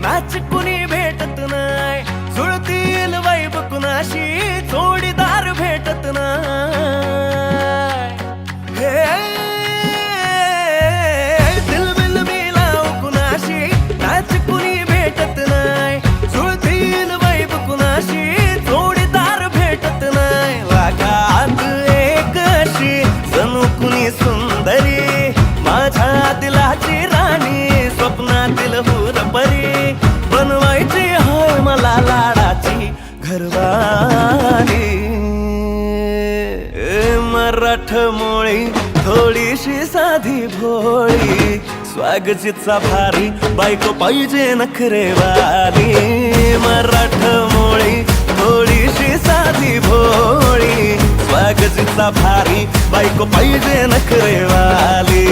Match कुणी भेटत नाही, जुळतील वाईब कुणाशी जोडीदार भेटत नाही। हे दिलबिल मी लाव कुणाशी, मॅच कुणी भेटत नाही, जुळतील वाईब कुणाशी जोडीदार भेटत नाही। वागात एक अशी जणू कुणी सुंदरी, माझ्या दिलाची राणी, स्वप्नातील हुरपरी, बनवायची होय मला लाडाची घरवाली। मराठमोळी थोडीशी साधी भोळी, स्वागतीचा भारी बायको पाहिजे नखरेवाली। मराठमोळी थोडीशी साधी भोळी, स्वागतीचा भारी बायको पाहिजे नखरेवाली।